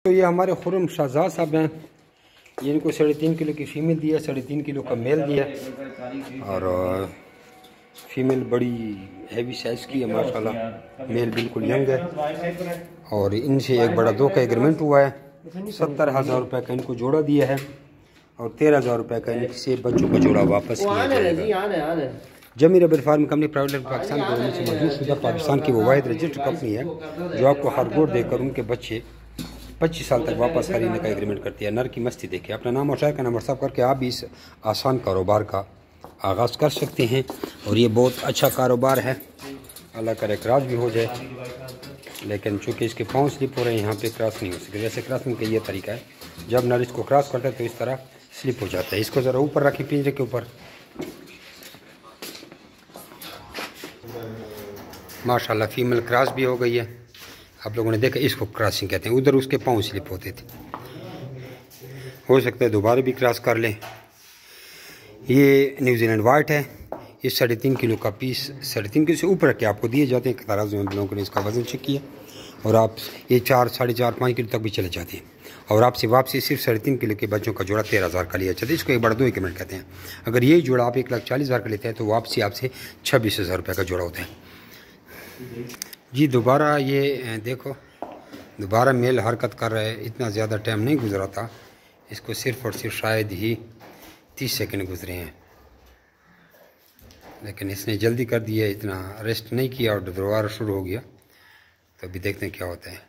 तो ये हमारे खुर्रम शाहजाद साहब हैं, ये इनको 3.5 किलो की फ़ीमेल दिया, 3.5 किलो का मेल दिया और फीमेल बड़ी हैवी साइज़ की है माशाल्लाह। मेल बिल्कुल यंग है और इनसे एक बड़ा 2 का एग्रीमेंट हुआ है। 70,000 रुपये का इनको जोड़ा दिया है और 13,000 रुपये का इनसे बच्चों का जोड़ा वापस किया जाएगा। Zameer rubber farm company private limited Pakistan government से मौजूद शुदा पाकिस्तान की वो वाहिद रजिस्टर्ड कंपनी है जो आपको हर गोड़ देकर उनके बच्चे 25 साल तक वापस खरीदने का एग्रीमेंट करती है। नर की मस्ती देखिए। अपना नाम और शायर का नंबर सब करके आप भी इस आसान कारोबार का आगाज़ कर सकते हैं और ये बहुत अच्छा कारोबार है। अल्लाह करे क्रॉस भी हो जाए, लेकिन चूँकि इसके पाँव स्लिप हो रहे हैं यहाँ पे क्रॉस नहीं हो सकते। वैसे क्रॉसिंग का ये तरीका है, जब नर इसको क्रॉस करता है तो इस तरह स्लिप हो जाता है। इसको ज़रा ऊपर रखें पिंजरे के ऊपर। माशाल्लाह फीमेल क्रॉस भी हो गई है। आप लोगों ने देखा, इसको क्रॉसिंग कहते हैं। उधर उसके पाँव स्लिप होते थे, हो सकता है दोबारा भी क्रॉस कर लें। ये न्यूजीलैंड वाइट है। ये 3.5 किलो का पीस 3.5 किलो से ऊपर के आपको दिए जाते हैं। तराजू में लोगों ने इसका वजन चेक किया और आप ये 4, 4.5, 5 किलो तक भी चले जाते हैं। और आपसे वापसी सिर्फ 3.5 किलो के बच्चों का जोड़ा 13,000 का लिया जाता है। इसको एक बड़ा 2 एग्रीमेंट कहते हैं। अगर यही जोड़ा आप 1,40,000 का लेते हैं तो वापसी आपसे 26,000 रुपये का जोड़ा होता है जी। दोबारा ये देखो, दोबारा मेल हरकत कर रहा है। इतना ज़्यादा टाइम नहीं गुजरा था, इसको सिर्फ और सिर्फ शायद ही 30 सेकंड गुजरे हैं, लेकिन इसने जल्दी कर दिया, इतना रेस्ट नहीं किया और दोबारा शुरू हो गया। तो अभी देखते हैं क्या होता है।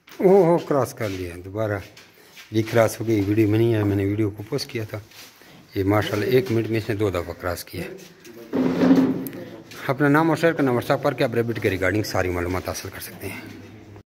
ओहो, क्रॉस कर लिया, दोबारा भी क्रॉस हो गई। वीडियो में नहीं आया, मैंने वीडियो को पोस्ट किया था। ये माशाल्लाह 1 मिनट में इसने 2 दफ़ा क्रॉस किया। अपना नाम और शेयर का नंबर साफ करके आप रेबिट के रिगार्डिंग सारी मालूमात हासिल कर सकते हैं।